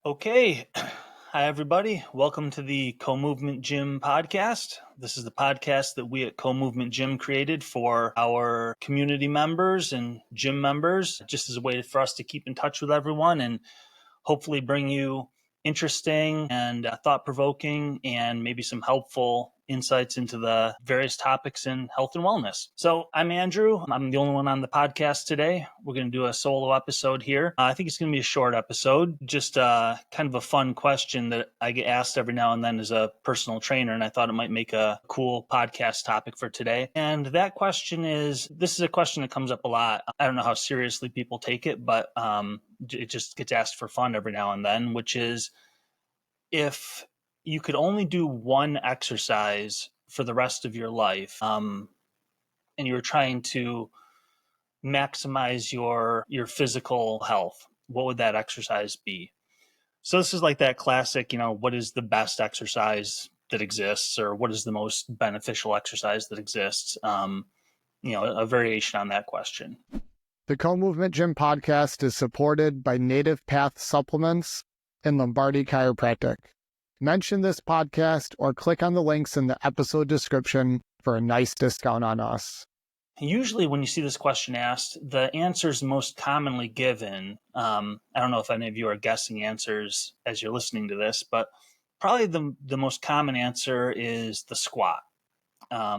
Okay. Hi, everybody. Welcome to the Co-Movement Gym podcast. This is the podcast that we at Co-Movement Gym created for our community members and gym members, just as a way for us to keep in touch with everyone and hopefully bring you interesting and thought-provoking and maybe some helpful insights into the various topics in health and wellness. So I'm Andrew. I'm the only one on the podcast today. We're going to do a solo episode here. I think it's going to be a short episode, just kind of a fun question that I get asked every now and then as a personal trainer, and I thought it might make a cool podcast topic for today. And that question is, this is a question that comes up a lot. I don't know how seriously people take it, but it just gets asked for fun every now and then, which is, if you could only do one exercise for the rest of your life, and you were trying to maximize your physical health, what would that exercise be? So this is like that classic, what is the best exercise that exists, or what is the most beneficial exercise that exists? A variation on that question. The Co-Movement Gym podcast is supported by Native Path Supplements and Lombardi Chiropractic. Mention this podcast or click on the links in the episode description for a nice discount on us. Usually when you see this question asked, the answers most commonly given, I don't know if any of you are guessing answers as you're listening to this, but probably the most common answer is the squat.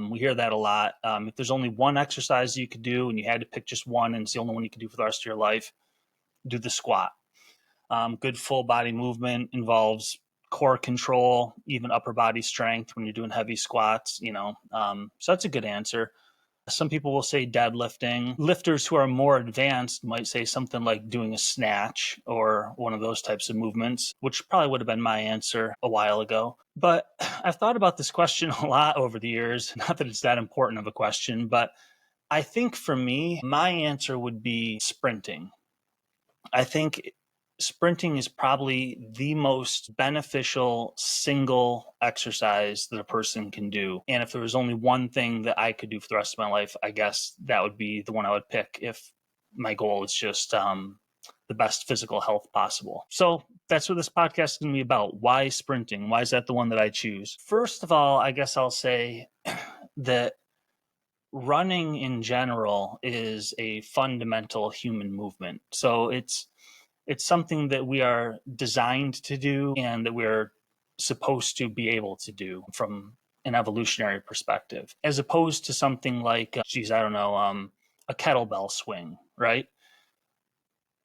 We hear that a lot. If there's only one exercise you could do and you had to pick just one and it's the only one you could do for the rest of your life, do the squat. Good full body movement involves core control, even upper body strength when you're doing heavy squats, so that's a good answer. Some people will say deadlifting. Lifters who are more advanced might say something like doing a snatch or one of those types of movements, which probably would have been my answer a while ago. But I've thought about this question a lot over the years. Not that it's that important of a question, but I think for me, my answer would be sprinting. I think sprinting is probably the most beneficial single exercise that a person can do. And if there was only one thing that I could do for the rest of my life, I guess that would be the one I would pick if my goal is just the best physical health possible. So that's what this podcast is going to be about. Why sprinting? Why is that the one that I choose? First of all, I guess I'll say that running in general is a fundamental human movement. So it's something that we are designed to do and that we're supposed to be able to do from an evolutionary perspective, as opposed to something like, a kettlebell swing, right?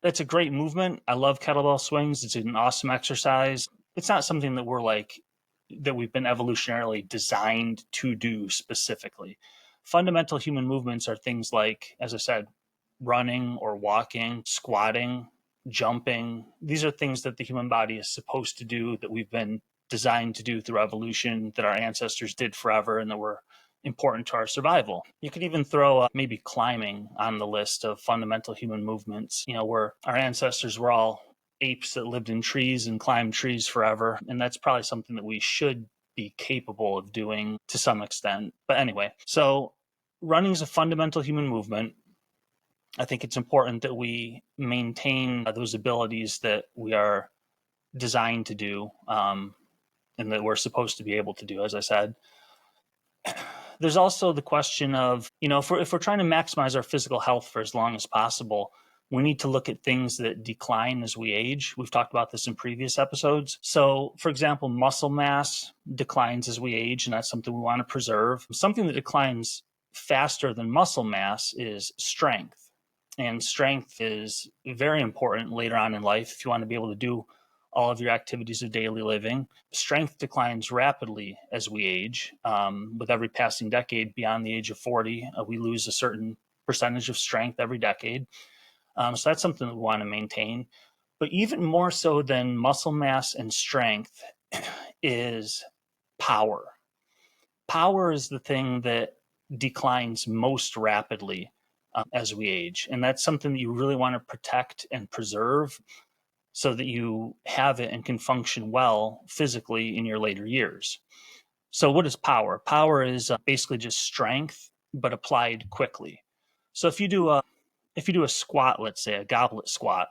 That's a great movement. I love kettlebell swings. It's an awesome exercise. It's not something that we've been evolutionarily designed to do specifically. Fundamental human movements are things like, as I said, running or walking, squatting, jumping. These are things that the human body is supposed to do, that we've been designed to do through evolution, that our ancestors did forever and that were important to our survival. You could even throw maybe climbing on the list of fundamental human movements, where our ancestors were all apes that lived in trees and climbed trees forever. And that's probably something that we should be capable of doing to some extent. But anyway, so running is a fundamental human movement. I think it's important that we maintain those abilities that we are designed to do, and that we're supposed to be able to do, as I said. There's also the question of, if we're trying to maximize our physical health for as long as possible, we need to look at things that decline as we age. We've talked about this in previous episodes. So, for example, muscle mass declines as we age, and that's something we want to preserve. Something that declines faster than muscle mass is strength. And strength is very important later on in life if you want to be able to do all of your activities of daily living. Strength declines rapidly as we age. With every passing decade beyond the age of 40, we lose a certain percentage of strength every decade. So that's something that we want to maintain. But even more so than muscle mass and strength is power. Power is the thing that declines most rapidly as we age. And that's something that you really want to protect and preserve so that you have it and can function well physically in your later years. So what is power? Power is basically just strength, but applied quickly. So if you do a squat, let's say a goblet squat,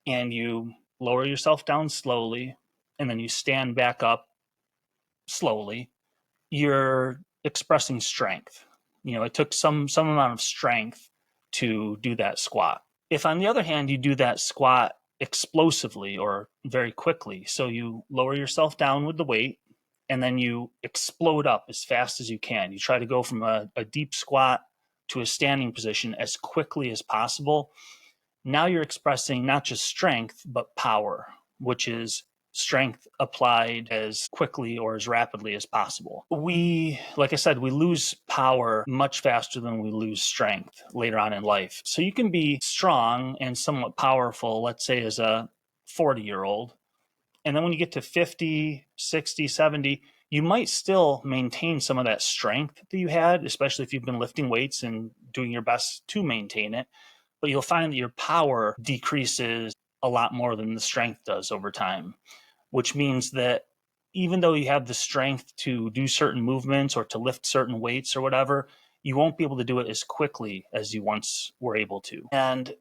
and you lower yourself down slowly, and then you stand back up slowly, you're expressing strength. It took some amount of strength to do that squat. If on the other hand, you do that squat explosively or very quickly, so you lower yourself down with the weight and then you explode up as fast as you can. You try to go from a deep squat to a standing position as quickly as possible. Now you're expressing not just strength, but power, which is strength applied as quickly or as rapidly as possible. Like I said, we lose power much faster than we lose strength later on in life. So you can be strong and somewhat powerful, let's say as a 40-year-old. And then when you get to 50, 60, 70, you might still maintain some of that strength that you had, especially if you've been lifting weights and doing your best to maintain it. But you'll find that your power decreases a lot more than the strength does over time, which means that even though you have the strength to do certain movements or to lift certain weights or whatever, you won't be able to do it as quickly as you once were able to. And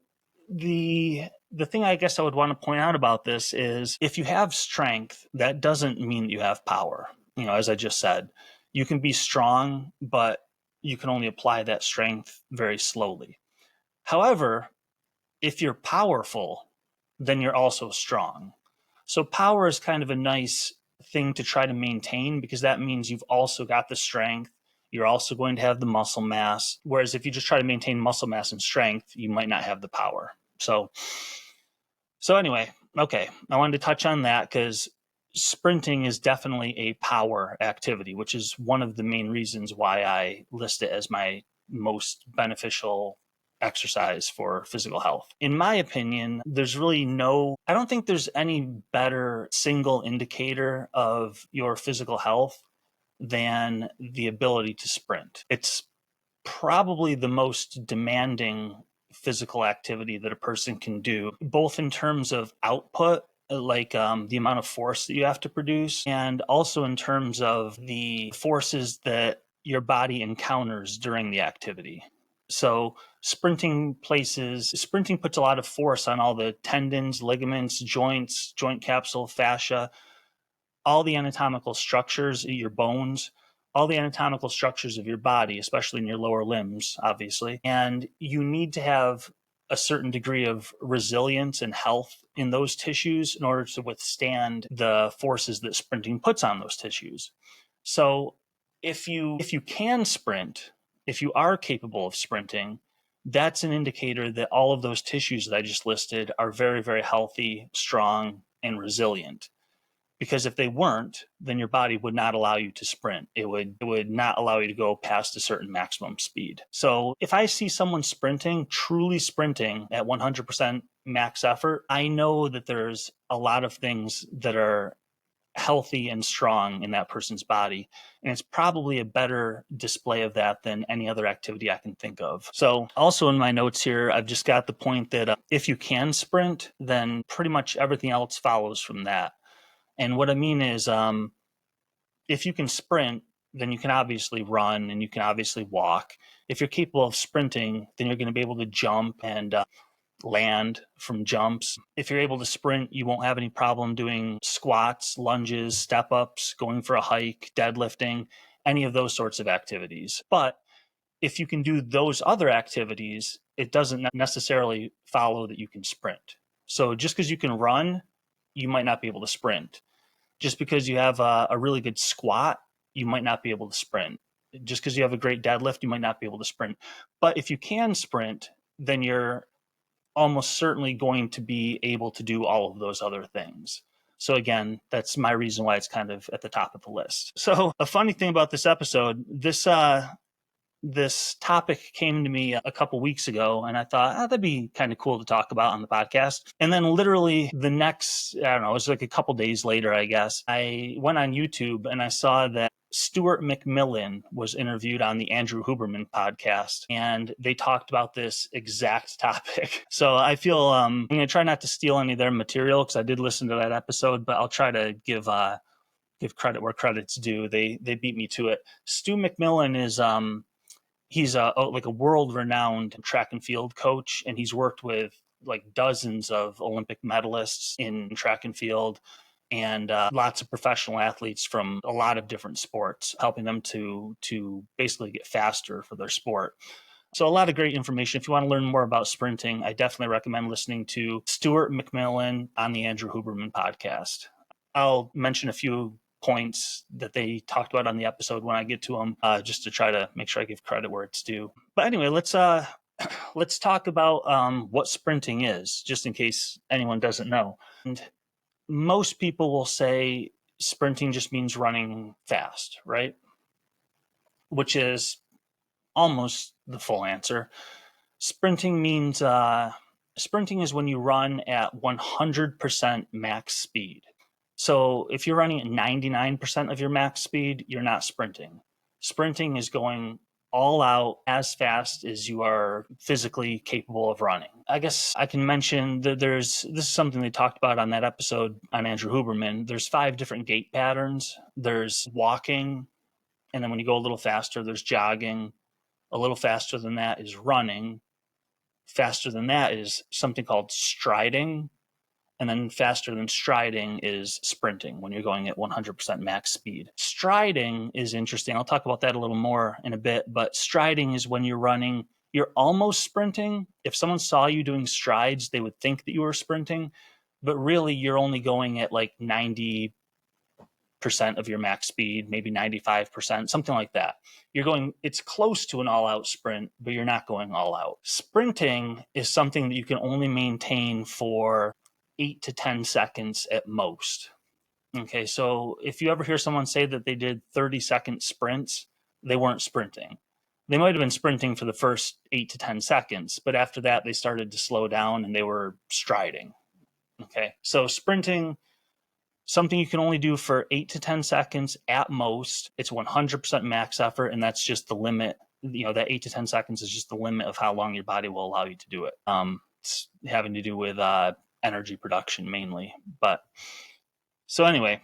the thing I guess I would want to point out about this is if you have strength, that doesn't mean that you have power. As I just said, you can be strong, but you can only apply that strength very slowly. However, if you're powerful, then you're also strong. So power is kind of a nice thing to try to maintain because that means you've also got the strength. You're also going to have the muscle mass. Whereas if you just try to maintain muscle mass and strength, you might not have the power. So anyway, okay, I wanted to touch on that because sprinting is definitely a power activity, which is one of the main reasons why I list it as my most beneficial exercise for physical health. In my opinion, I don't think there's any better single indicator of your physical health than the ability to sprint. It's probably the most demanding physical activity that a person can do, both in terms of output, like the amount of force that you have to produce, and also in terms of the forces that your body encounters during the activity. So sprinting puts a lot of force on all the tendons, ligaments, joints, joint capsule, fascia, all the anatomical structures, your bones, all the anatomical structures of your body, especially in your lower limbs, obviously. And you need to have a certain degree of resilience and health in those tissues in order to withstand the forces that sprinting puts on those tissues. So if you can sprint, if you are capable of sprinting, that's an indicator that all of those tissues that I just listed are very, very healthy, strong, and resilient. Because if they weren't, then your body would not allow you to sprint. It would not allow you to go past a certain maximum speed. So if I see someone truly sprinting at 100% max effort, I know that there's a lot of things that are healthy and strong in that person's body. And it's probably a better display of that than any other activity I can think of. So also in my notes here, I've just got the point that if you can sprint, then pretty much everything else follows from that. And what I mean is, if you can sprint, then you can obviously run and you can obviously walk. If you're capable of sprinting, then you're going to be able to jump and land from jumps. If you're able to sprint, you won't have any problem doing squats, lunges, step ups, going for a hike, deadlifting, any of those sorts of activities. But if you can do those other activities, it doesn't necessarily follow that you can sprint. So just because you can run, you might not be able to sprint. Just because you have a really good squat, you might not be able to sprint. Just because you have a great deadlift, you might not be able to sprint. But if you can sprint, then you're almost certainly going to be able to do all of those other things. So again, that's my reason why it's kind of at the top of the list. So a funny thing about this episode, this topic came to me a couple weeks ago, and I thought, that'd be kind of cool to talk about on the podcast. And then literally the next, I don't know, it was like a couple days later, I guess, I went on YouTube and I saw that Stuart McMillan was interviewed on the Andrew Huberman podcast, and they talked about this exact topic. So I feel I'm going to try not to steal any of their material because I did listen to that episode, but I'll try to give credit where credit's due. They beat me to it. Stu McMillan is he's like a world-renowned track and field coach, and he's worked with like dozens of Olympic medalists in track and field, and lots of professional athletes from a lot of different sports, helping them to basically get faster for their sport. So a lot of great information. If you want to learn more about sprinting, I definitely recommend listening to Stuart McMillan on the Andrew Huberman podcast. I'll mention a few points that they talked about on the episode when I get to them, just to try to make sure I give credit where it's due. But anyway, let's talk about what sprinting is, just in case anyone doesn't know. And most people will say sprinting just means running fast, right? Which is almost the full answer. Sprinting means sprinting is when you run at 100% max speed. So if you're running at 99% of your max speed, you're not sprinting. Sprinting is going all out as fast as you are physically capable of running. I guess I can mention that this is something they talked about on that episode on Andrew Huberman. There's 5 different gait patterns. There's walking, and then when you go a little faster, there's jogging. A little faster than that is running. Faster than that is something called striding. And then faster than striding is sprinting, when you're going at 100% max speed. Striding is interesting. I'll talk about that a little more in a bit, but striding is when you're running, you're almost sprinting. If someone saw you doing strides, they would think that you were sprinting, but really you're only going at like 90% of your max speed, maybe 95%, something like that. It's close to an all-out sprint, but you're not going all out. Sprinting is something that you can only maintain for 8 to 10 seconds at most. Okay, so if you ever hear someone say that they did 30-second sprints, they weren't sprinting. They might have been sprinting for the first 8 to 10 seconds, but after that, they started to slow down and they were striding. Okay, so sprinting, something you can only do for 8 to 10 seconds at most. It's 100% max effort, and that's just the limit. That 8 to 10 seconds is just the limit of how long your body will allow you to do it. It's having to do with energy production mainly. But so anyway,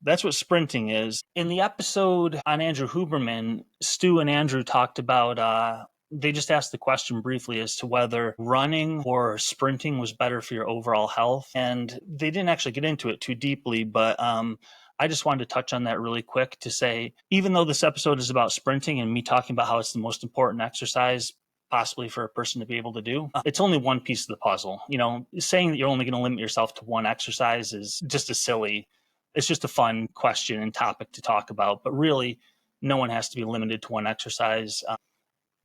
that's what sprinting is. In the episode on Andrew Huberman, Stu and Andrew talked about, they just asked the question briefly as to whether running or sprinting was better for your overall health. And they didn't actually get into it too deeply, but I just wanted to touch on that really quick to say, even though this episode is about sprinting and me talking about how it's the most important exercise possibly for a person to be able to do, it's only one piece of the puzzle. Saying that you're only going to limit yourself to one exercise is just it's just a fun question and topic to talk about, but really no one has to be limited to one exercise.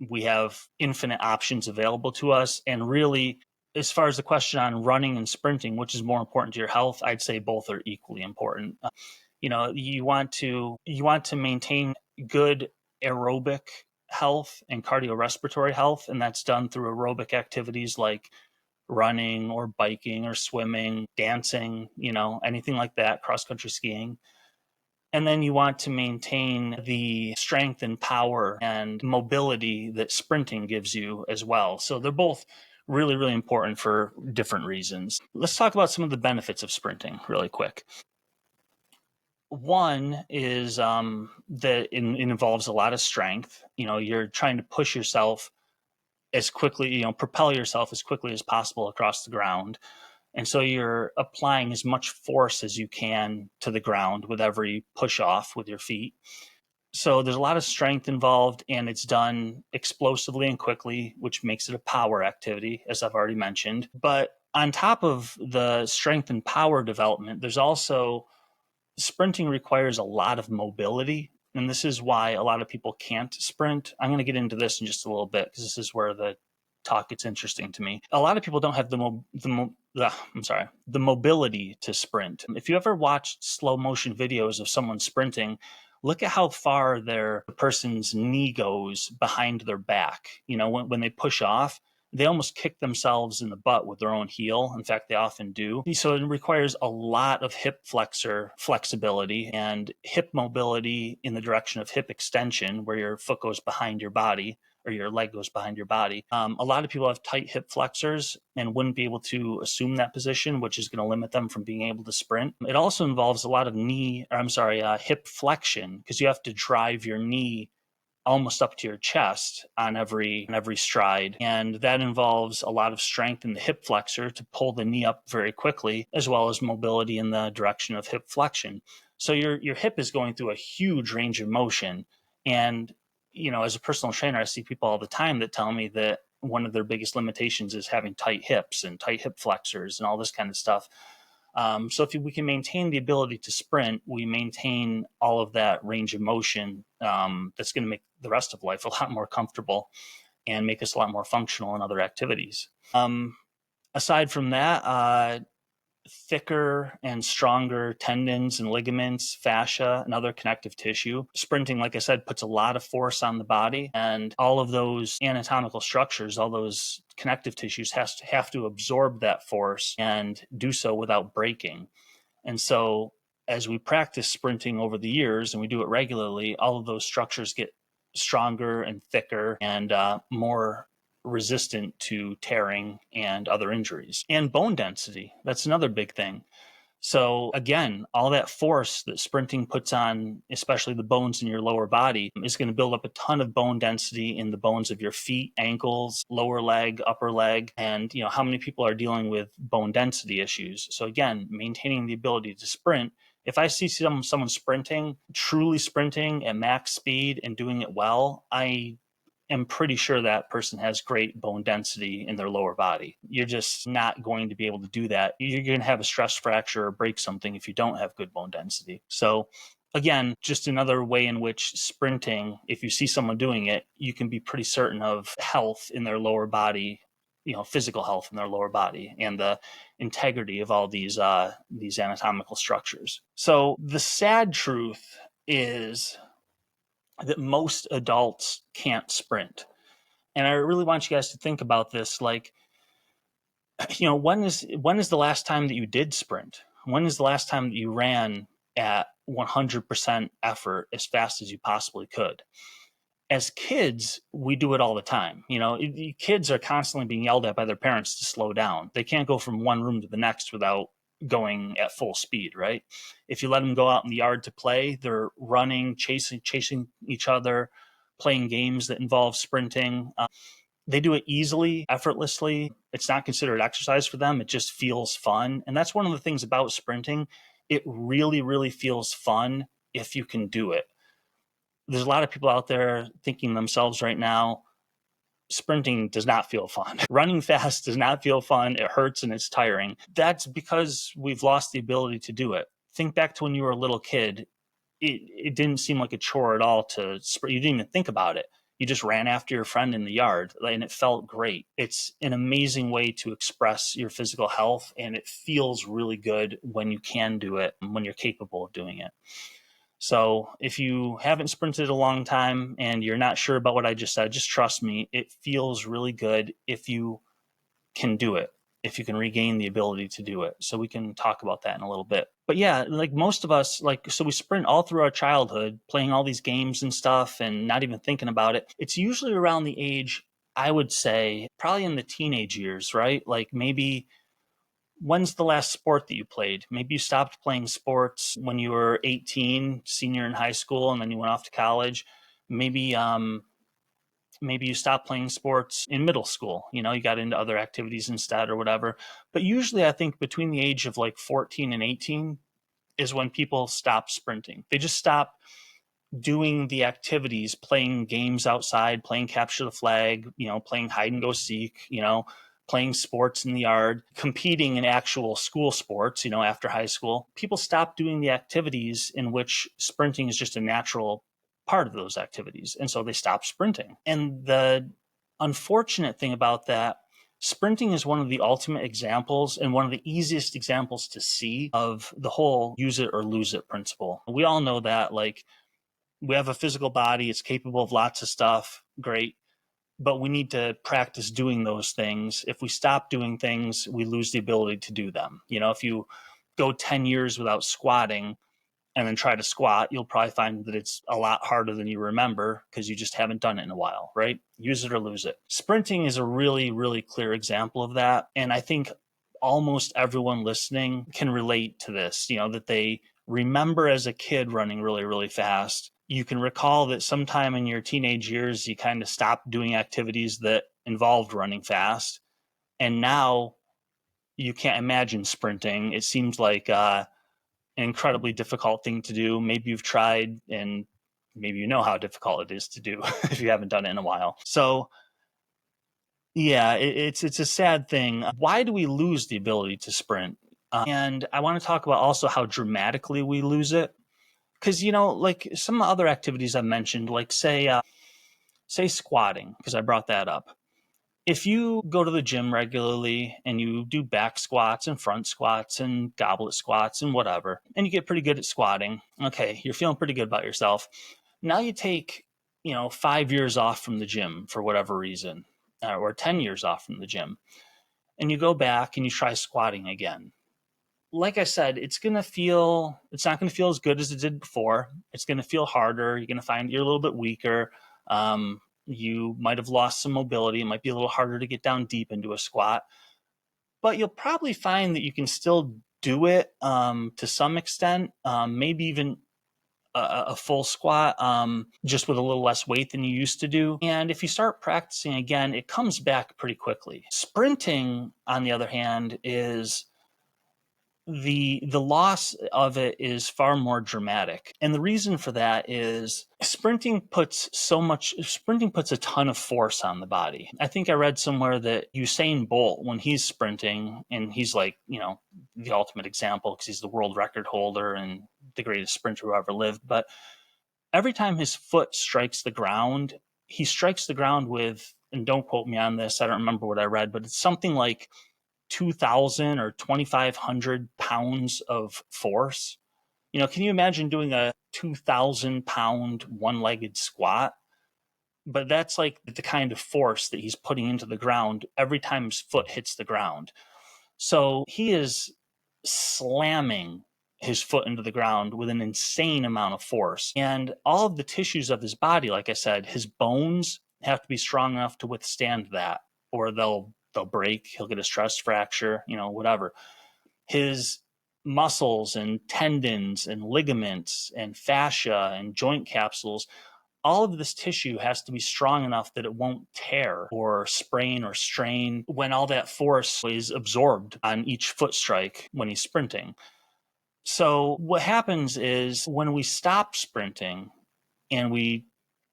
We have infinite options available to us, and really, as far as the question on running and sprinting, which is more important to your health, I'd say both are equally important. You want to maintain good aerobic health and cardiorespiratory health, and that's done through aerobic activities like running or biking or swimming, dancing, anything like that, cross-country skiing. And then you want to maintain the strength and power and mobility that sprinting gives you as well. So they're both really, really important for different reasons. Let's talk about some of the benefits of sprinting really quick. One is that it involves a lot of strength. You're trying to push yourself as quickly, propel yourself as quickly as possible across the ground. And so you're applying as much force as you can to the ground with every push off with your feet. So there's a lot of strength involved, and it's done explosively and quickly, which makes it a power activity, as I've already mentioned. But on top of the strength and power development, there's also sprinting requires a lot of mobility. And this is why a lot of people can't sprint. I'm going to get into this in just a little bit because this is where the talk gets interesting to me. A lot of people don't have the mobility to sprint. If you ever watched slow motion videos of someone sprinting, look at how far the person's knee goes behind their back. When they push off, they almost kick themselves in the butt with their own heel. In fact, they often do. So it requires a lot of hip flexor flexibility and hip mobility in the direction of hip extension, where your foot goes behind your body or your leg goes behind your body. A lot of people have tight hip flexors and wouldn't be able to assume that position, which is going to limit them from being able to sprint. It also involves a lot of hip flexion, because you have to drive your knee almost up to your chest on every stride. And that involves a lot of strength in the hip flexor to pull the knee up very quickly, as well as mobility in the direction of hip flexion. So your hip is going through a huge range of motion. And, as a personal trainer, I see people all the time that tell me that one of their biggest limitations is having tight hips and tight hip flexors and all this kind of stuff. So if we can maintain the ability to sprint, we maintain all of that range of motion. That's going to make the rest of life a lot more comfortable and make us a lot more functional in other activities. Aside from that, thicker and stronger tendons and ligaments, fascia, and other connective tissue. Sprinting, like I said, puts a lot of force on the body, and all of those anatomical structures, all those connective tissues have to absorb that force and do so without breaking. And so as we practice sprinting over the years and we do it regularly, all of those structures get stronger and thicker and more resistant to tearing and other injuries. And bone density, that's another big thing. So again, all that force that sprinting puts on, especially the bones in your lower body, is going to build up a ton of bone density in the bones of your feet, ankles, lower leg, upper leg. And how many people are dealing with bone density issues? So again, maintaining the ability to sprint. If I see someone sprinting, truly sprinting at max speed and doing it well, I am pretty sure that person has great bone density in their lower body. You're just not going to be able to do that. You're going to have a stress fracture or break something if you don't have good bone density. So again, just another way in which sprinting, if you see someone doing it, you can be pretty certain of health in their lower body, physical health in their lower body and the integrity of all these anatomical structures. So the sad truth is that most adults can't sprint. And I really want you guys to think about this. Like, when is the last time that you did sprint? When is the last time that you ran at 100% effort as fast as you possibly could? As kids, we do it all the time. Kids are constantly being yelled at by their parents to slow down. They can't go from one room to the next without going at full speed, right? If you let them go out in the yard to play, they're running, chasing each other, playing games that involve sprinting. They do it easily, effortlessly. It's not considered exercise for them. It just feels fun. And that's one of the things about sprinting. It really, really feels fun if you can do it. There's a lot of people out there thinking themselves right now, sprinting does not feel fun. Running fast does not feel fun. It hurts and it's tiring. That's because we've lost the ability to do it. Think back to when you were a little kid. It didn't seem like a chore at all to sprint. You didn't even think about it. You just ran after your friend in the yard and it felt great. It's an amazing way to express your physical health, and it feels really good when you can do it, when you're capable of doing it. So if you haven't sprinted a long time and you're not sure about what I just said, just trust me, it feels really good if you can do it, if you can regain the ability to do it. So we can talk about that in a little bit. But yeah, like most of us, so we sprint all through our childhood, playing all these games and stuff and not even thinking about it. It's usually around the age, I would say, probably in the teenage years, right? Like maybe, when's the last sport that you played? Maybe you stopped playing sports when you were 18, senior in high school, and then you went off to college. Maybe you stopped playing sports in middle school. You got into other activities instead or whatever. But usually I think between the age of like 14 and 18 is when people stop sprinting. They just stop doing the activities, playing games outside, playing capture the flag, playing hide and go seek, playing sports in the yard, competing in actual school sports, after high school. People stop doing the activities in which sprinting is just a natural part of those activities. And so they stop sprinting. And the unfortunate thing about that, sprinting is one of the ultimate examples and one of the easiest examples to see of the whole use it or lose it principle. We all know that, like, we have a physical body, it's capable of lots of stuff, great. But we need to practice doing those things. If we stop doing things, we lose the ability to do them. If you go 10 years without squatting and then try to squat, you'll probably find that it's a lot harder than you remember because you just haven't done it in a while, right? Use it or lose it. Sprinting is a really, really clear example of that. And I think almost everyone listening can relate to this, that they remember as a kid running really, really fast, you can recall that sometime in your teenage years, you kind of stopped doing activities that involved running fast. And now you can't imagine sprinting. It seems like an incredibly difficult thing to do. Maybe you've tried and maybe you know how difficult it is to do if you haven't done it in a while. So yeah, it's a sad thing. Why do we lose the ability to sprint? And I want to talk about also how dramatically we lose it. Because, like some other activities I mentioned, like say squatting, because I brought that up. If you go to the gym regularly and you do back squats and front squats and goblet squats and whatever, and you get pretty good at squatting, okay, you're feeling pretty good about yourself. Now you take, 5 years off from the gym for whatever reason, or 10 years off from the gym, and you go back and you try squatting again. Like I said, it's not going to feel as good as it did before. It's going to feel harder. You're going to find you're a little bit weaker. You might have lost some mobility. It might be a little harder to get down deep into a squat, but you'll probably find that you can still do it to some extent, maybe even a full squat, just with a little less weight than you used to do. And if you start practicing again, it comes back pretty quickly. Sprinting, on the other hand, is the loss of it is far more dramatic. And the reason for that is sprinting puts a ton of force on the body. I think I read somewhere that Usain Bolt, when he's sprinting, and he's like, the ultimate example because he's the world record holder and the greatest sprinter who ever lived, but every time his foot strikes the ground, he strikes the ground with, and don't quote me on this, I don't remember what I read, but it's something like 2,000 or 2,500 pounds of force. Can you imagine doing a 2,000-pound one-legged squat? But that's like the kind of force that he's putting into the ground every time his foot hits the ground. So he is slamming his foot into the ground with an insane amount of force. And all of the tissues of his body, like I said, his bones have to be strong enough to withstand that, or they'll break. He'll get a stress fracture, whatever. His muscles and tendons and ligaments and fascia and joint capsules, all of this tissue has to be strong enough that it won't tear or sprain or strain when all that force is absorbed on each foot strike when he's sprinting. So what happens is when we stop sprinting and we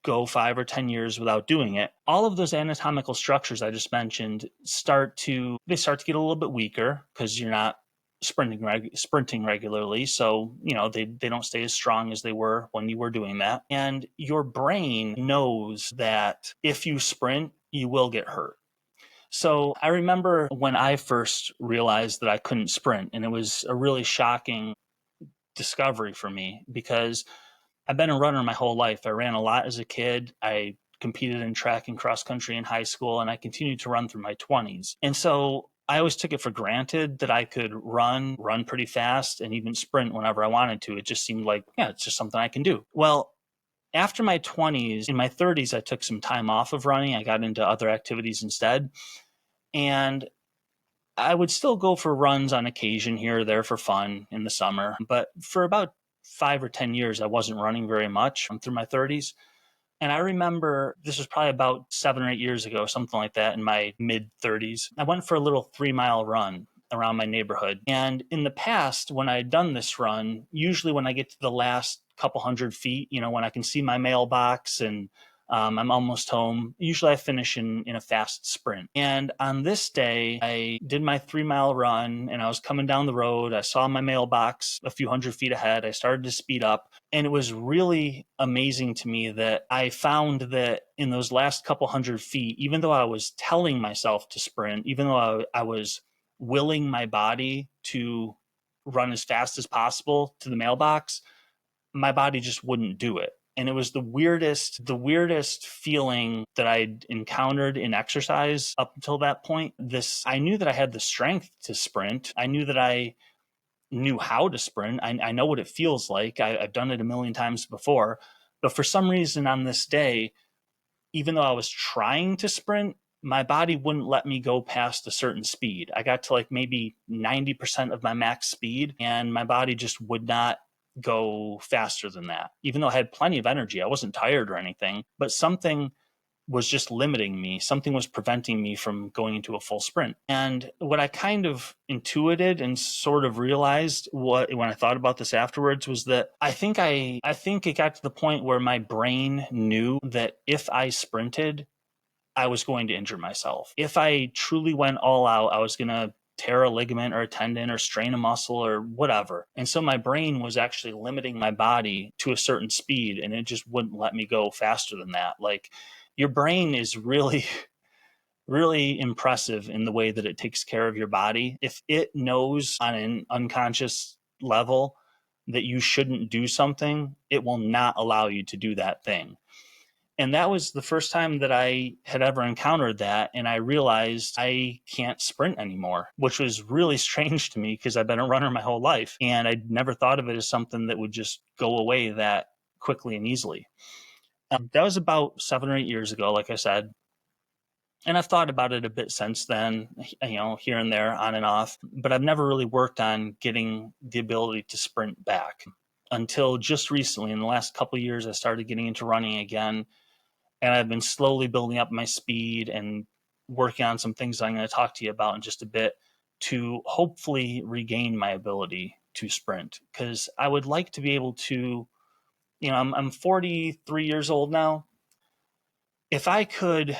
go 5 or 10 years without doing it, all of those anatomical structures I just mentioned start to get a little bit weaker because you're not sprinting regularly. So, they don't stay as strong as they were when you were doing that. And your brain knows that if you sprint, you will get hurt. So I remember when I first realized that I couldn't sprint, and it was a really shocking discovery for me because I've been a runner my whole life. I ran a lot as a kid. I competed in track and cross country in high school, and I continued to run through my 20s. And so I always took it for granted that I could run pretty fast and even sprint whenever I wanted to. It just seemed like, yeah, it's just something I can do. Well, after my 20s, in my 30s, I took some time off of running. I got into other activities instead. And I would still go for runs on occasion here or there for fun in the summer. But for about 5 or 10 years, I wasn't running very much through my 30s. And I remember this was probably about 7 or 8 years ago, something like that, in my mid 30s. I went for a little 3-mile run around my neighborhood. And in the past, when I had done this run, usually when I get to the last couple hundred feet, when I can see my mailbox and I'm almost home. Usually I finish in a fast sprint. And on this day, I did my 3-mile run and I was coming down the road. I saw my mailbox a few hundred feet ahead. I started to speed up. And it was really amazing to me that I found that in those last couple hundred feet, even though I was telling myself to sprint, even though I was willing my body to run as fast as possible to the mailbox, my body just wouldn't do it. And it was the weirdest feeling that I'd encountered in exercise up until that point. I knew that I had the strength to sprint. I knew that I knew how to sprint. I know what it feels like. I've done it a million times before. But for some reason on this day, even though I was trying to sprint, my body wouldn't let me go past a certain speed. I got to like maybe 90% of my max speed, and my body just would not go faster than that. Even though I had plenty of energy, I wasn't tired or anything, but something was just limiting me. Something was preventing me from going into a full sprint. And what I kind of intuited and sort of realized when I thought about this afterwards was that I think it got to the point where my brain knew that if I sprinted, I was going to injure myself. If I truly went all out, I was going to tear a ligament or a tendon or strain a muscle or whatever. And so my brain was actually limiting my body to a certain speed, and it just wouldn't let me go faster than that. Like, your brain is really, really impressive in the way that it takes care of your body. If it knows on an unconscious level that you shouldn't do something, it will not allow you to do that thing. And that was the first time that I had ever encountered that. And I realized I can't sprint anymore, which was really strange to me because I've been a runner my whole life. And I'd never thought of it as something that would just go away that quickly and easily. That was about 7 or 8 years ago, like I said. And I've thought about it a bit since then, here and there, on and off. But I've never really worked on getting the ability to sprint back until just recently. In the last couple of years, I started getting into running again. And I've been slowly building up my speed and working on some things I'm going to talk to you about in just a bit to hopefully regain my ability to sprint. Because I would like to be able to, I'm 43 years old now. If I can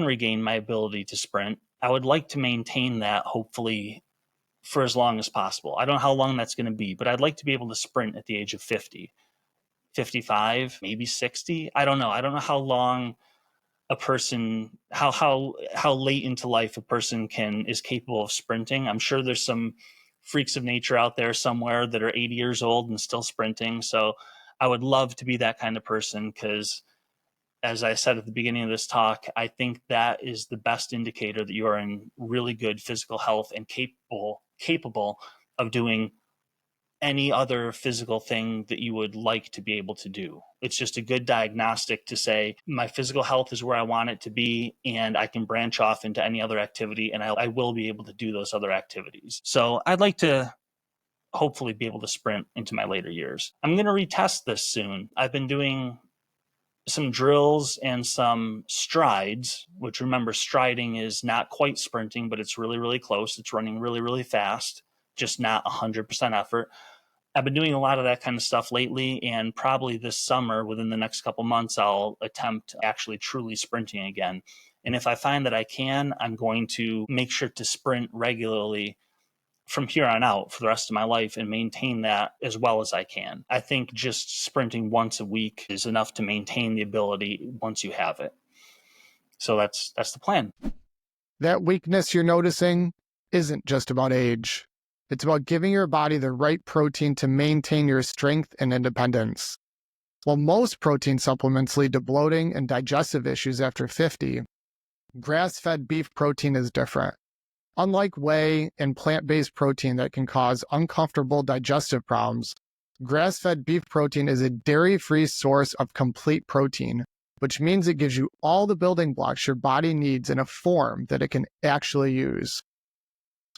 regain my ability to sprint, I would like to maintain that hopefully for as long as possible. I don't know how long that's going to be, but I'd like to be able to sprint at the age of 50, 55, maybe 60. I don't know. I don't know how long a person, how late into life a person is capable of sprinting. I'm sure there's some freaks of nature out there somewhere that are 80 years old and still sprinting. So I would love to be that kind of person because, as I said at the beginning of this talk, I think that is the best indicator that you are in really good physical health and capable of doing any other physical thing that you would like to be able to do. It's just a good diagnostic to say my physical health is where I want it to be, and I can branch off into any other activity, and I will be able to do those other activities. So I'd like to hopefully be able to sprint into my later years. I'm going to retest this soon. I've been doing some drills and some strides, which, remember, striding is not quite sprinting, but it's really, really close. It's running really, really fast, just not 100% effort. I've been doing a lot of that kind of stuff lately, and probably this summer, within the next couple months, I'll attempt actually truly sprinting again. And if I find that I can, I'm going to make sure to sprint regularly from here on out for the rest of my life and maintain that as well as I can. I think just sprinting once a week is enough to maintain the ability once you have it. So that's the plan. That weakness you're noticing isn't just about age. It's about giving your body the right protein to maintain your strength and independence. While most protein supplements lead to bloating and digestive issues after 50, grass-fed beef protein is different. Unlike whey and plant-based protein that can cause uncomfortable digestive problems, grass-fed beef protein is a dairy-free source of complete protein, which means it gives you all the building blocks your body needs in a form that it can actually use.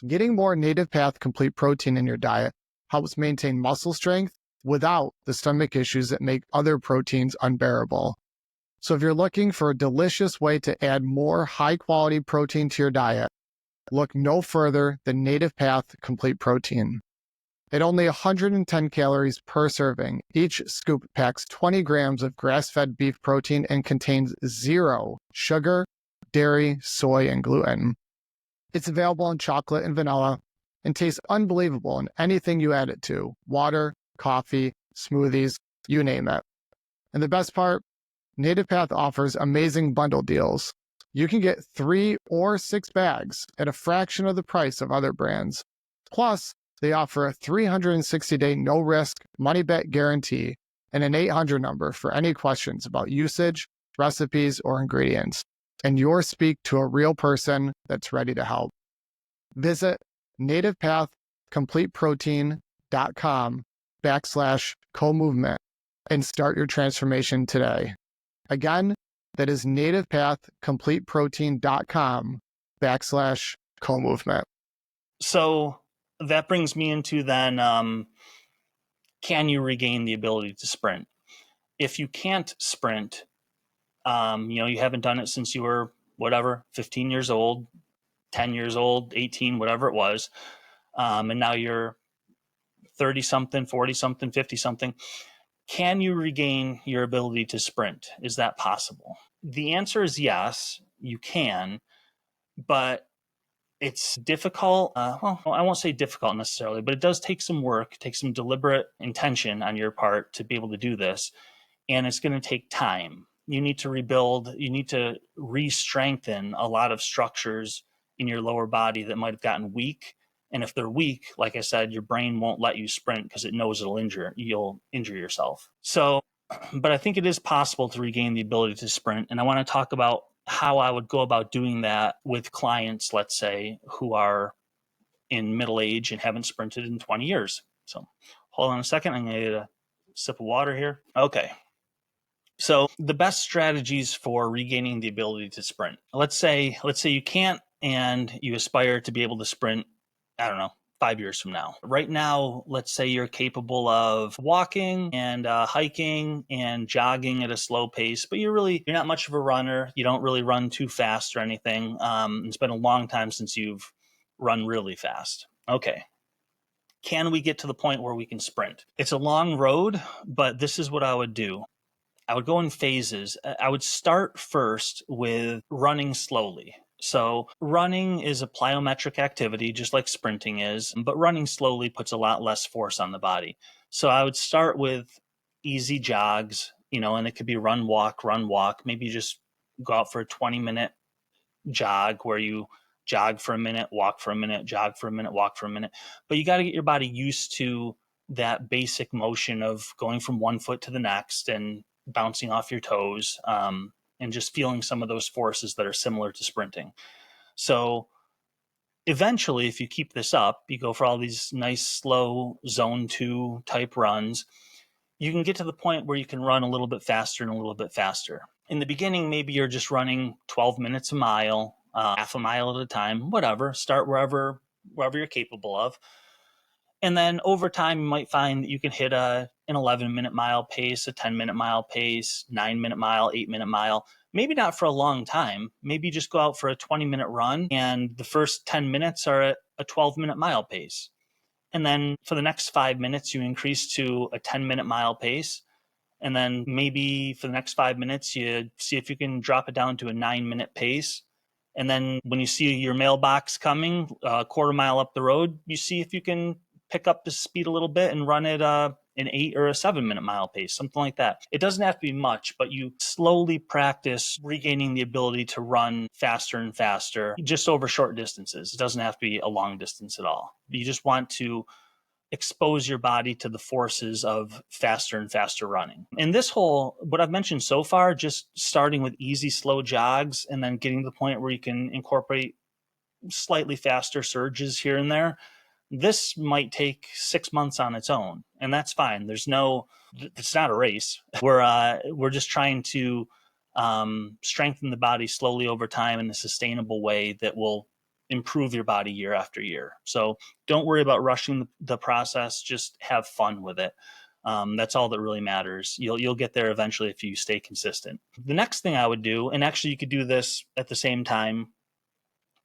Getting more native path complete protein in your diet helps maintain muscle strength without the stomach issues that make other proteins unbearable. So if you're looking for a delicious way to add more high-quality protein to your diet, look no further than Native Path Complete Protein. At only 110 calories per serving, each scoop packs 20 grams of grass-fed beef protein and contains 0 sugar, dairy, soy, and gluten. It's available in chocolate and vanilla and tastes unbelievable in anything you add it to: water, coffee, smoothies, you name it. And the best part, Native Path offers amazing bundle deals. You can get 3 or 6 bags at a fraction of the price of other brands. Plus, they offer a 360-day no-risk, money-back guarantee and an 800 number for any questions about usage, recipes, or ingredients. And you'll speak to a real person that's ready to help. Visit nativepathcompleteprotein.com/co-movement and start your transformation today. Again, that is nativepathcompleteprotein.com/co-movement. So that brings me into then can you regain the ability to sprint? If you can't sprint, you haven't done it since you were whatever, 15 years old, 10 years old, 18, whatever it was, and now you're 30 something, 40 something, 50 something. Can you regain your ability to sprint? Is that possible? The answer is yes, you can, but it's difficult. Well, I won't say difficult necessarily, but it does take some work, take some deliberate intention on your part to be able to do this. And it's going to take time. You need to rebuild, you need to re-strengthen a lot of structures in your lower body that might have gotten weak. And if they're weak, like I said, your brain won't let you sprint because it knows you'll injure yourself. So, but I think it is possible to regain the ability to sprint. And I want to talk about how I would go about doing that with clients, let's say, who are in middle age and haven't sprinted in 20 years. So hold on a second. I'm going to get a sip of water here. Okay. So the best strategies for regaining the ability to sprint. Let's say you can't and you aspire to be able to sprint, I don't know, 5 years from now. Right now, let's say you're capable of walking and hiking and jogging at a slow pace, but you're not much of a runner. You don't really run too fast or anything. It's been a long time since you've run really fast. Okay. Can we get to the point where we can sprint? It's a long road, but this is what I would do. I would go in phases. I would start first with running slowly. So running is a plyometric activity, just like sprinting is, but running slowly puts a lot less force on the body. So I would start with easy jogs, and it could be run, walk. Maybe you just go out for a 20-minute jog where you jog for a minute, walk for a minute, jog for a minute, walk for a minute. But you got to get your body used to that basic motion of going from one foot to the next and bouncing off your toes, and just feeling some of those forces that are similar to sprinting. So eventually, if you keep this up, you go for all these nice, slow zone 2 type runs, you can get to the point where you can run a little bit faster and a little bit faster. In the beginning, maybe you're just running 12 minutes a mile, half a mile at a time, whatever. Start wherever you're capable of. And then over time, you might find that you can hit an 11-minute mile pace, a 10-minute mile pace, 9-minute mile, 8-minute mile. Maybe not for a long time. Maybe you just go out for a 20-minute run, and the first 10 minutes are at a 12-minute mile pace. And then for the next 5 minutes, you increase to a 10-minute mile pace. And then maybe for the next 5 minutes, you see if you can drop it down to a 9-minute pace. And then when you see your mailbox coming a quarter mile up the road, you see if you can pick up the speed a little bit and run at an 8 or a 7-minute mile pace, something like that. It doesn't have to be much, but you slowly practice regaining the ability to run faster and faster just over short distances. It doesn't have to be a long distance at all. You just want to expose your body to the forces of faster and faster running. And what I've mentioned so far, just starting with easy, slow jogs and then getting to the point where you can incorporate slightly faster surges here and there, this might take 6 months on its own, and that's fine. It's not a race. We're just trying to strengthen the body slowly over time in a sustainable way that will improve your body year after year. So don't worry about rushing the process. Just have fun with it. That's all that really matters. You'll get there eventually if you stay consistent. The next thing I would do, and actually you could do this at the same time,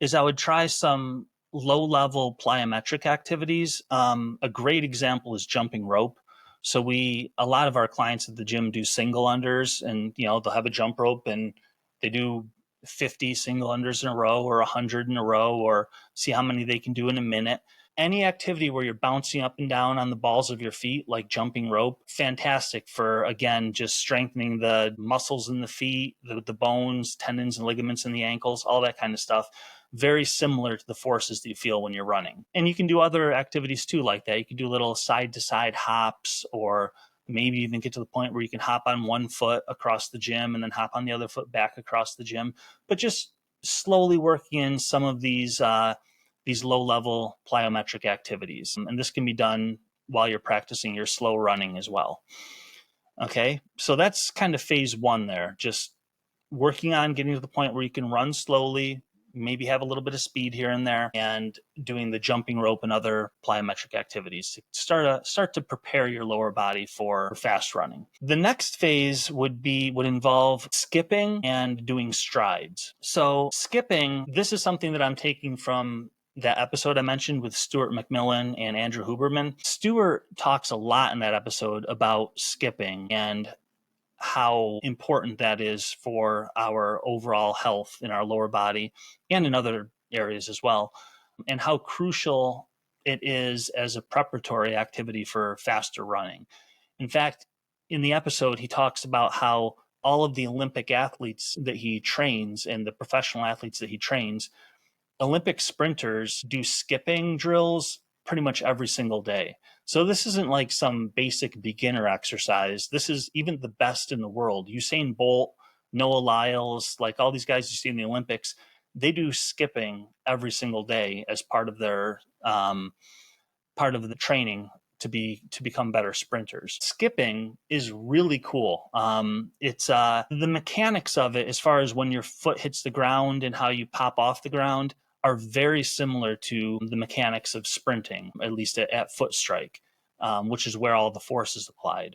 is I would try some low-level plyometric activities. A great example is jumping rope. So a lot of our clients at the gym do single unders, and they'll have a jump rope and they do 50 single unders in a row or 100 in a row, or see how many they can do in a minute. Any activity where you're bouncing up and down on the balls of your feet, like jumping rope, fantastic for, again, just strengthening the muscles in the feet, the bones, tendons, and ligaments in the ankles, all that kind of stuff. Very similar to the forces that you feel when you're running. And you can do other activities too like that. You can do little side-to-side hops, or maybe even get to the point where you can hop on one foot across the gym and then hop on the other foot back across the gym. But just slowly working in some of these low-level plyometric activities. And this can be done while you're practicing your slow running as well. Okay, so that's kind of phase 1 there. Just working on getting to the point where you can run slowly, maybe have a little bit of speed here and there, and doing the jumping rope and other plyometric activities to start to prepare your lower body for fast running. The next phase would involve skipping and doing strides. So skipping, this is something that I'm taking from that episode I mentioned with Stuart McMillan and Andrew Huberman. Stuart talks a lot in that episode about skipping and how important that is for our overall health in our lower body and in other areas as well, and how crucial it is as a preparatory activity for faster running. In fact, in the episode, he talks about how all of the Olympic athletes that he trains and the professional athletes that he trains, Olympic sprinters do skipping drills pretty much every single day. So this isn't like some basic beginner exercise. This is even the best in the world. Usain Bolt, Noah Lyles, like all these guys you see in the Olympics, they do skipping every single day as part of their part of the training to become better sprinters. Skipping is really cool. It's the mechanics of it, as far as when your foot hits the ground and how you pop off the ground, are very similar to the mechanics of sprinting, at least at foot strike, which is where all the force is applied.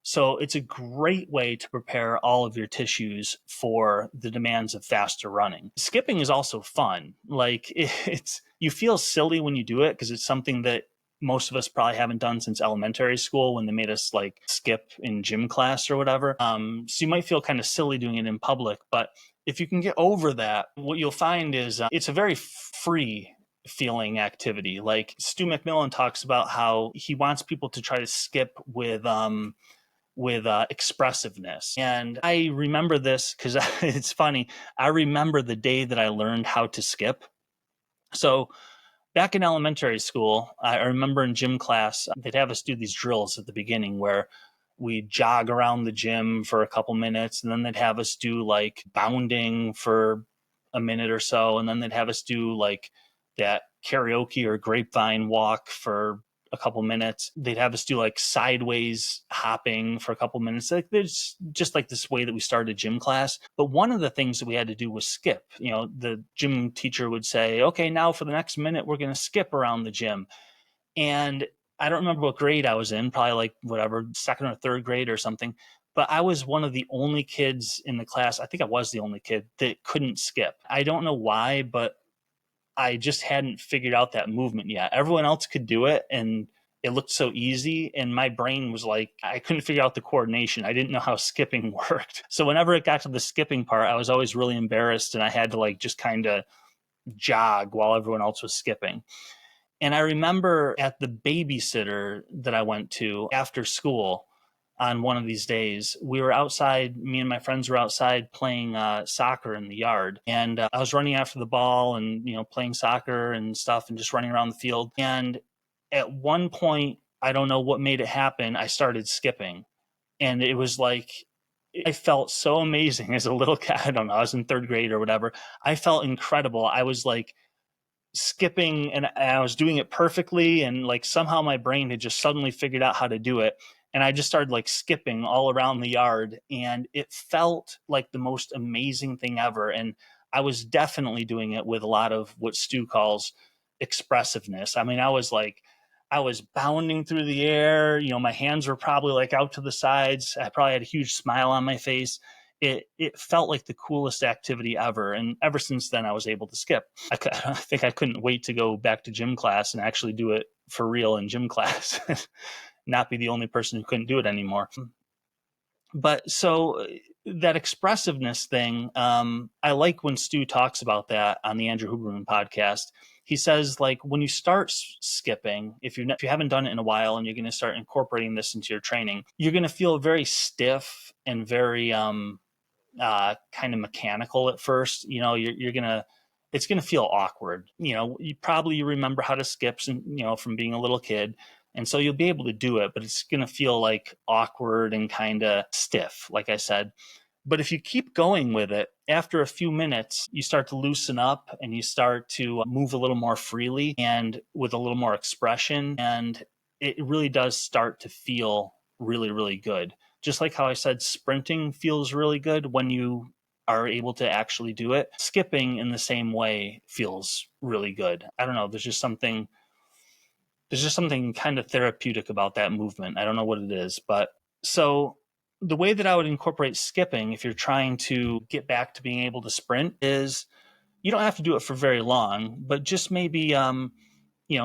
So it's a great way to prepare all of your tissues for the demands of faster running. Skipping is also fun. Like it's you feel silly when you do it because it's something that most of us probably haven't done since elementary school when they made us like skip in gym class or whatever. So you might feel kind of silly doing it in public, but if you can get over that, what you'll find is it's a very free feeling activity. Like Stu McMillan talks about how he wants people to try to skip with expressiveness. And I remember this because it's funny. I remember the day that I learned how to skip. So back in elementary school, I remember in gym class, they'd have us do these drills at the beginning where we jog around the gym for a couple minutes, and then they'd have us do like bounding for a minute or so, and then they'd have us do like that karaoke or grapevine walk for a couple minutes. They'd have us do like sideways hopping for a couple minutes. Like there's just like this way that we started gym class. But one of the things that we had to do was skip. You know, the gym teacher would say, okay, now for the next minute, we're going to skip around the gym. And I don't remember what grade I was in, probably like whatever, second or third grade or something. But I was one of the only kids in the class. I think I was the only kid that couldn't skip. I don't know why, but I just hadn't figured out that movement yet. Everyone else could do it, and it looked so easy. And my brain was like, I couldn't figure out the coordination. I didn't know how skipping worked. So whenever it got to the skipping part, I was always really embarrassed, and I had to like just kind of jog while everyone else was skipping. And I remember at the babysitter that I went to after school on one of these days, we were outside, me and my friends were outside playing soccer in the yard. And I was running after the ball and, you know, playing soccer and stuff and just running around the field. And at one point, I don't know what made it happen, I started skipping. And it was like, I felt so amazing as a little kid. I don't know, I was in third grade or whatever. I felt incredible. I was like, skipping and I was doing it perfectly, and like somehow my brain had just suddenly figured out how to do it, and I just started like skipping all around the yard, and it felt like the most amazing thing ever. And I was definitely doing it with a lot of what Stu calls expressiveness. I mean, I was bounding through the air, you know, my hands were probably like out to the sides. I probably had a huge smile on my face. It felt like the coolest activity ever. And ever since then, I was able to skip. I think I couldn't wait to go back to gym class and actually do it for real in gym class, not be the only person who couldn't do it anymore. But so that expressiveness thing, I like when Stu talks about that on the Andrew Huberman podcast. He says, like, when you start skipping, if you haven't done it in a while and you're going to start incorporating this into your training, you're going to feel very stiff and very kind of mechanical at first. You know, it's gonna feel awkward. You know, you remember how to skip, and you know, from being a little kid, and so you'll be able to do it, but it's gonna feel like awkward and kind of stiff, like I said. But if you keep going with it, after a few minutes, you start to loosen up and you start to move a little more freely and with a little more expression. And it really does start to feel really, really good. Just like how I said, sprinting feels really good when you are able to actually do it. Skipping in the same way feels really good. I don't know. There's just something kind of therapeutic about that movement. I don't know what it is, but so the way that I would incorporate skipping, if you're trying to get back to being able to sprint, is you don't have to do it for very long, but just maybe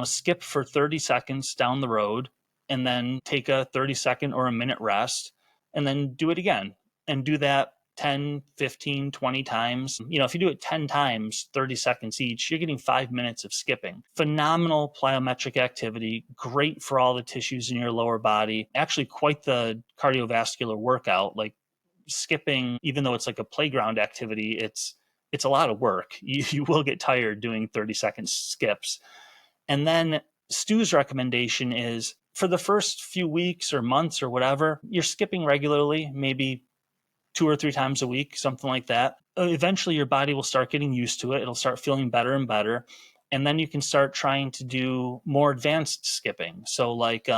skip for 30 seconds down the road and then take a 30-second or a minute rest and then do it again and do that 10, 15, 20 times. If you do it 10 times, 30 seconds each, you're getting 5 minutes of skipping. Phenomenal plyometric activity, great for all the tissues in your lower body. Actually, quite the cardiovascular workout. Like skipping, even though it's like a playground activity, it's a lot of work. You will get tired doing 30-second skips. And then Stu's recommendation is for the first few weeks or months or whatever, you're skipping regularly, maybe 2 or 3 times a week, something like that. Eventually, your body will start getting used to it. It'll start feeling better and better. And then you can start trying to do more advanced skipping. So like,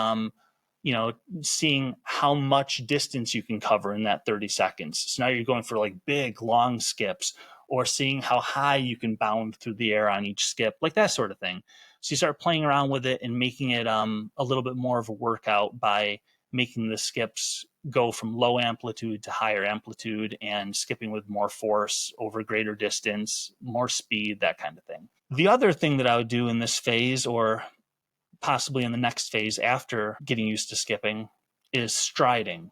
seeing how much distance you can cover in that 30 seconds. So now you're going for like big, long skips, or seeing how high you can bound through the air on each skip, like that sort of thing. So you start playing around with it and making it a little bit more of a workout by making the skips go from low amplitude to higher amplitude and skipping with more force over greater distance, more speed, that kind of thing. The other thing that I would do in this phase, or possibly in the next phase after getting used to skipping, is striding.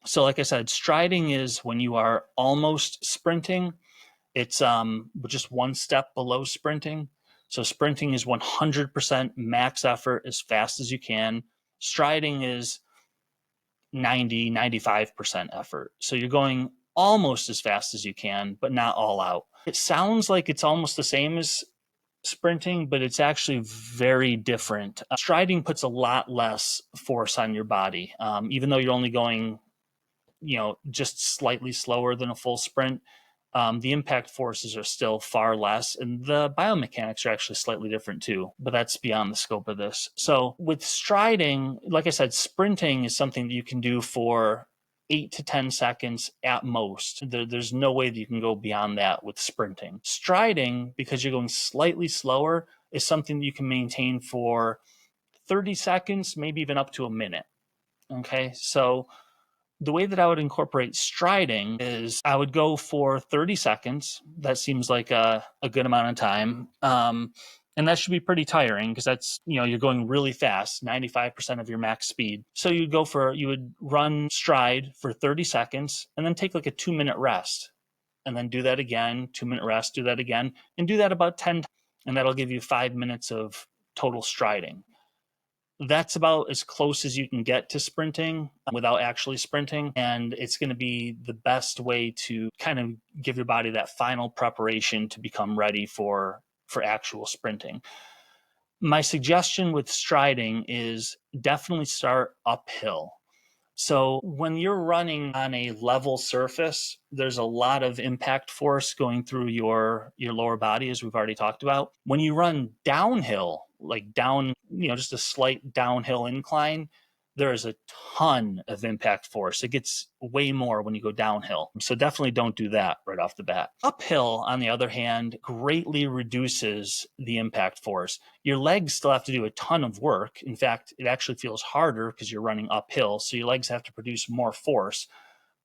So like I said, striding is when you are almost sprinting. It's just one step below sprinting. So sprinting is 100% max effort as fast as you can. Striding is 90, 95% effort. So you're going almost as fast as you can, but not all out. It sounds like it's almost the same as sprinting, but it's actually very different. Striding puts a lot less force on your body. Even though you're only going, just slightly slower than a full sprint, the impact forces are still far less, and the biomechanics are actually slightly different too, but that's beyond the scope of this. So with striding, like I said, sprinting is something that you can do for 8 to 10 seconds at most. There's no way that you can go beyond that with sprinting. Striding, because you're going slightly slower, is something that you can maintain for 30 seconds, maybe even up to a minute. Okay, so the way that I would incorporate striding is I would go for 30 seconds. That seems like a good amount of time. And that should be pretty tiring because that's, you're going really fast, 95% of your max speed. So you would run stride for 30 seconds and then take like a 2-minute rest and then do that again, 2-minute rest, do that again, and do that about 10 times. And that'll give you 5 minutes of total striding. That's about as close as you can get to sprinting without actually sprinting. And it's going to be the best way to kind of give your body that final preparation to become ready for actual sprinting. My suggestion with striding is definitely start uphill. So when you're running on a level surface, there's a lot of impact force going through your lower body, as we've already talked about. When you run downhill, like down, just a slight downhill incline, there is a ton of impact force. It gets way more when you go downhill. So definitely don't do that right off the bat. Uphill, on the other hand, greatly reduces the impact force. Your legs still have to do a ton of work. In fact, it actually feels harder because you're running uphill. So your legs have to produce more force.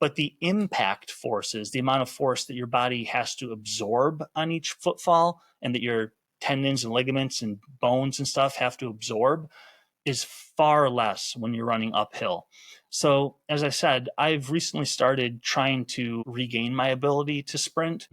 But the impact forces, the amount of force that your body has to absorb on each footfall and that your tendons and ligaments and bones and stuff have to absorb, is far less when you're running uphill. So, as I said, I've recently started trying to regain my ability to sprint.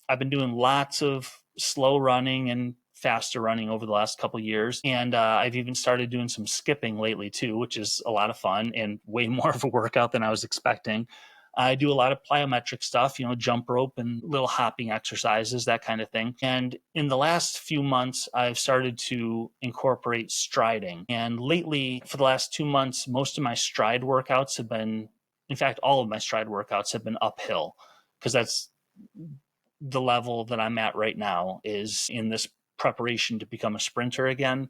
I've been doing lots of slow running and faster running over the last couple of years. And I've even started doing some skipping lately too, which is a lot of fun and way more of a workout than I was expecting. I do a lot of plyometric stuff, jump rope and little hopping exercises, that kind of thing. And in the last few months, I've started to incorporate striding. And lately, for the last 2 months, most of my stride workouts have been, in fact, all of my stride workouts have been uphill because that's the level that I'm at right now, is in this preparation to become a sprinter again.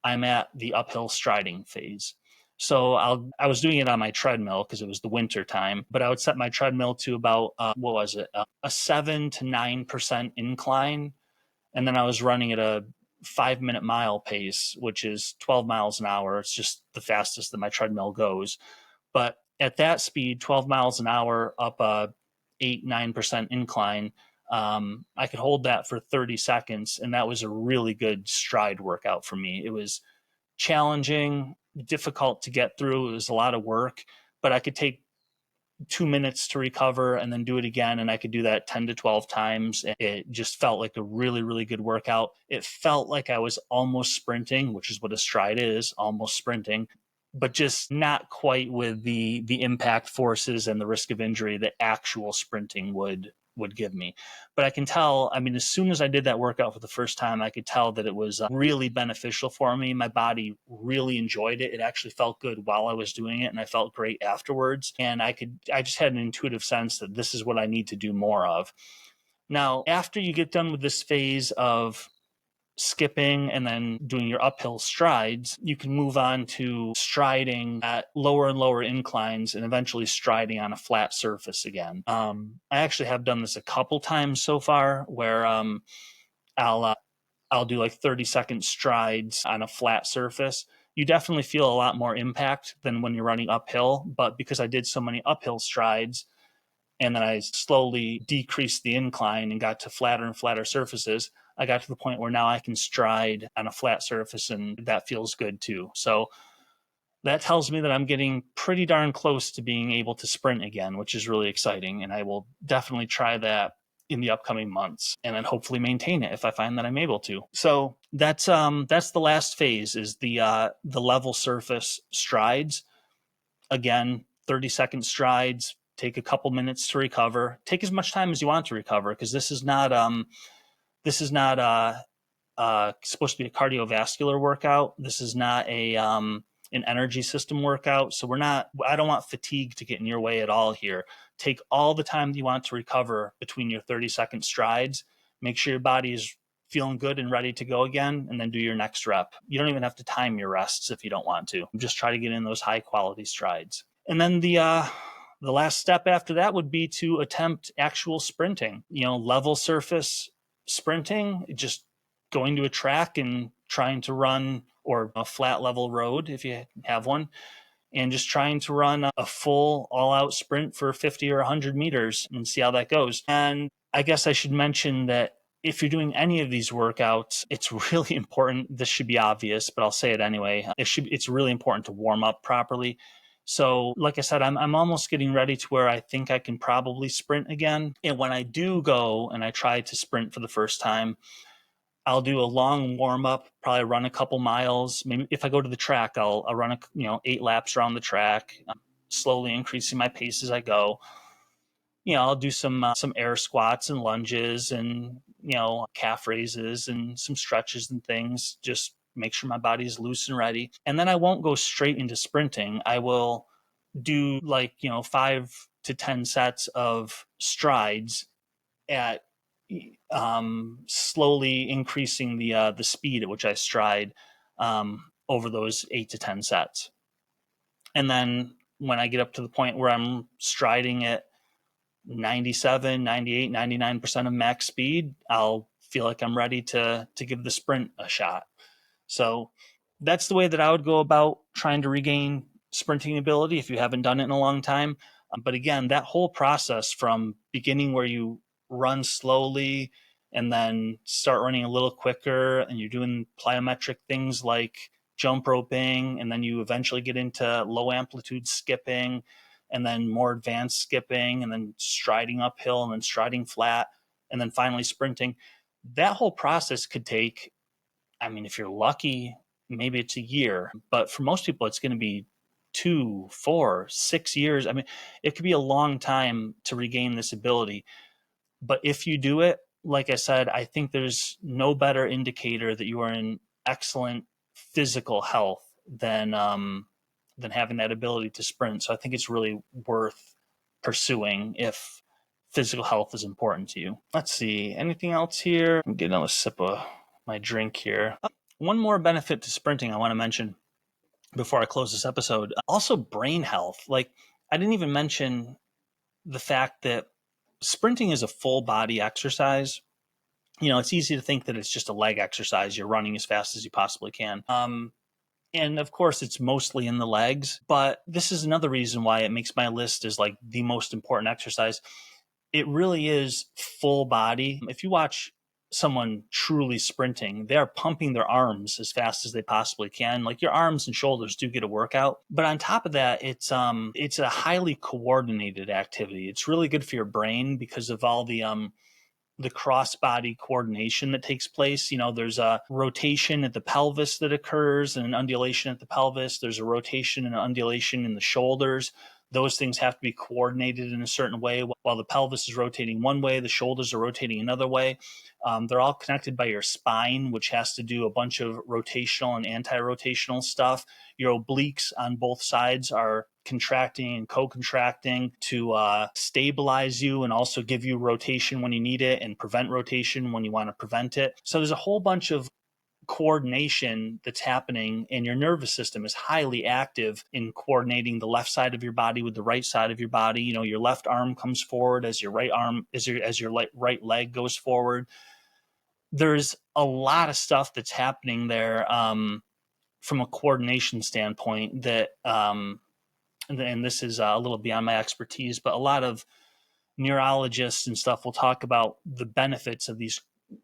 I'm at the uphill striding phase. So I was doing it on my treadmill because it was the winter time, but I would set my treadmill to about what was it, a 7 to 9% incline, and then I was running at a 5 minute mile pace, which is 12 miles an hour. It's just the fastest that my treadmill goes. But at that speed, 12 miles an hour up a 8-9% incline, I could hold that for 30 seconds, and that was a really good stride workout for me. It was challenging, difficult to get through. It was a lot of work, but I could take 2 minutes to recover and then do it again. And I could do that 10 to 12 times. It just felt like a really, really good workout. It felt like I was almost sprinting, which is what a stride is, almost sprinting, but just not quite with the impact forces and the risk of injury that actual sprinting would give me. But I can tell, I mean, as soon as I did that workout for the first time, I could tell that it was really beneficial for me. My body really enjoyed it. It actually felt good while I was doing it, and I felt great afterwards. And I just had an intuitive sense that this is what I need to do more of. Now, after you get done with this phase of skipping and then doing your uphill strides, you can move on to striding at lower and lower inclines and eventually striding on a flat surface again. I actually have done this a couple times so far where I'll uh, I'll do like 30-second strides on a flat surface. You definitely feel a lot more impact than when you're running uphill, but because I did so many uphill strides, and then I slowly decreased the incline and got to flatter and flatter surfaces, I got to the point where now I can stride on a flat surface, and that feels good too. So that tells me that I'm getting pretty darn close to being able to sprint again, which is really exciting. And I will definitely try that in the upcoming months, and then hopefully maintain it if I find that I'm able to. So that's the last phase, is the level surface strides. Again, 30-second strides, take a couple minutes to recover. Take as much time as you want to recover, because this is not supposed to be a cardiovascular workout. This is not a an energy system workout. So I don't want fatigue to get in your way at all here. Take all the time that you want to recover between your 30-second strides. Make sure your body is feeling good and ready to go again, and then do your next rep. You don't even have to time your rests if you don't want to. Just try to get in those high quality strides. And then the last step after that would be to attempt actual sprinting. Level surface sprinting, just going to a track and trying to run, or a flat level road if you have one, and just trying to run a full all out sprint for 50 or 100 meters and see how that goes. And I guess I should mention that if you're doing any of these workouts, it's really important. This should be obvious, but I'll say it anyway. It's really important to warm up properly. So, like I said, I'm almost getting ready to where I think I can probably sprint again. And when I do go and I try to sprint for the first time, I'll do a long warm up, probably run a couple miles. Maybe if I go to the track, I'll run 8 laps around the track, slowly increasing my pace as I go. I'll do some air squats and lunges, and calf raises and some stretches and things. Just make sure my body is loose and ready. And then I won't go straight into sprinting. I will do 5 to 10 sets of strides at slowly increasing the speed at which I stride over those 8 to 10 sets. And then when I get up to the point where I'm striding at 97, 98, 99% of max speed, I'll feel like I'm ready to give the sprint a shot. So that's the way that I would go about trying to regain sprinting ability if you haven't done it in a long time. But again, that whole process from beginning where you run slowly and then start running a little quicker, and you're doing plyometric things like jump roping, and then you eventually get into low amplitude skipping, and then more advanced skipping, and then striding uphill, and then striding flat, and then finally sprinting. That whole process could take, I mean, if you're lucky, maybe it's a year, but for most people, it's going to be 2, 4, 6 years. I mean, it could be a long time to regain this ability. But if you do it, like I said, I think there's no better indicator that you are in excellent physical health than having that ability to sprint. So I think it's really worth pursuing if physical health is important to you. Let's see, anything else here? I'm getting another sip of my drink here. One more benefit to sprinting I want to mention before I close this episode. Also, brain health. Like, I didn't even mention the fact that sprinting is a full body exercise. It's easy to think that it's just a leg exercise. You're running as fast as you possibly can. And of course, it's mostly in the legs, but this is another reason why it makes my list as like the most important exercise. It really is full body. If you watch someone truly sprinting, they're pumping their arms as fast as they possibly can. Like, your arms and shoulders do get a workout. But on top of that, it's a highly coordinated activity. It's really good for your brain because of all the cross-body coordination that takes place. There's a rotation at the pelvis that occurs and an undulation at the pelvis. There's a rotation and an undulation in the shoulders. Those things have to be coordinated in a certain way. While the pelvis is rotating one way, the shoulders are rotating another way. They're all connected by your spine, which has to do a bunch of rotational and anti-rotational stuff. Your obliques on both sides are contracting and co-contracting to stabilize you and also give you rotation when you need it and prevent rotation when you want to prevent it. So there's a whole bunch of coordination that's happening, and your nervous system is highly active in coordinating the left side of your body with the right side of your body. Your left arm comes forward as your right arm, as your right leg goes forward. There's a lot of stuff that's happening there from a coordination standpoint that and this is a little beyond my expertise, but a lot of neurologists and stuff will talk about the benefits of these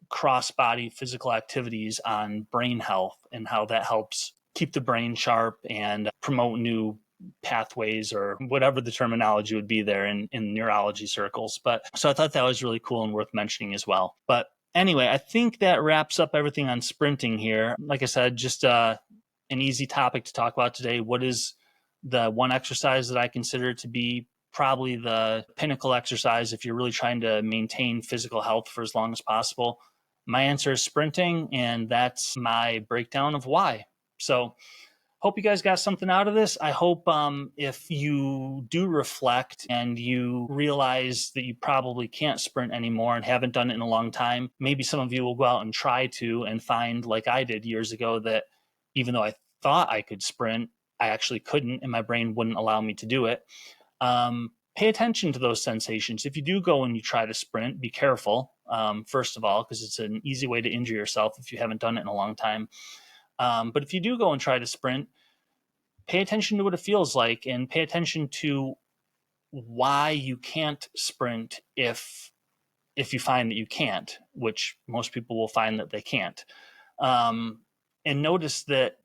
cross-body physical activities on brain health and how that helps keep the brain sharp and promote new pathways, or whatever the terminology would be there in neurology circles. So I thought that was really cool and worth mentioning as well. But anyway, I think that wraps up everything on sprinting here. Like I said, just an easy topic to talk about today. What is the one exercise that I consider to be probably the pinnacle exercise if you're really trying to maintain physical health for as long as possible? My answer is sprinting, and that's my breakdown of why. So hope you guys got something out of this. I hope if you do reflect and you realize that you probably can't sprint anymore and haven't done it in a long time, maybe some of you will go out and try to and find, like I did years ago, that even though I thought I could sprint, I actually couldn't, and my brain wouldn't allow me to do it. Pay attention to those sensations. If you do go and you try to sprint, be careful, first of all, because it's an easy way to injure yourself if you haven't done it in a long time. But if you do go and try to sprint, pay attention to what it feels like, and pay attention to why you can't sprint if you find that you can't, which most people will find that they can't. And notice that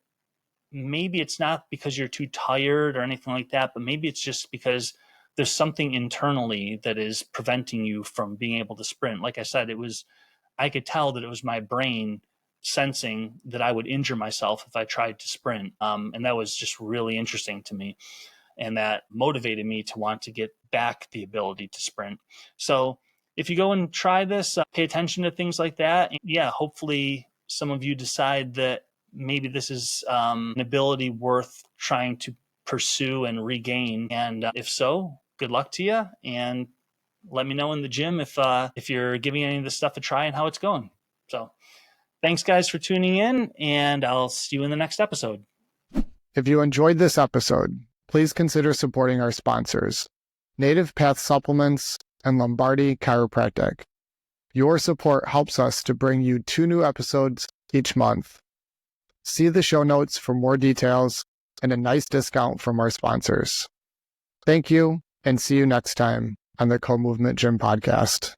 maybe it's not because you're too tired or anything like that, but maybe it's just because there's something internally that is preventing you from being able to sprint. Like I said, I could tell that it was my brain sensing that I would injure myself if I tried to sprint. And that was just really interesting to me. And that motivated me to want to get back the ability to sprint. So if you go and try this, pay attention to things like that. And yeah, hopefully some of you decide that maybe this is an ability worth trying to pursue and regain. And if so, good luck to you. And let me know in the gym if you're giving any of this stuff a try and how it's going. So thanks, guys, for tuning in, and I'll see you in the next episode. If you enjoyed this episode, please consider supporting our sponsors, Native Path Supplements and Lombardi Chiropractic. Your support helps us to bring you 2 new episodes each month. See the show notes for more details and a nice discount from our sponsors. Thank you, and see you next time on the Co-Movement Gym Podcast.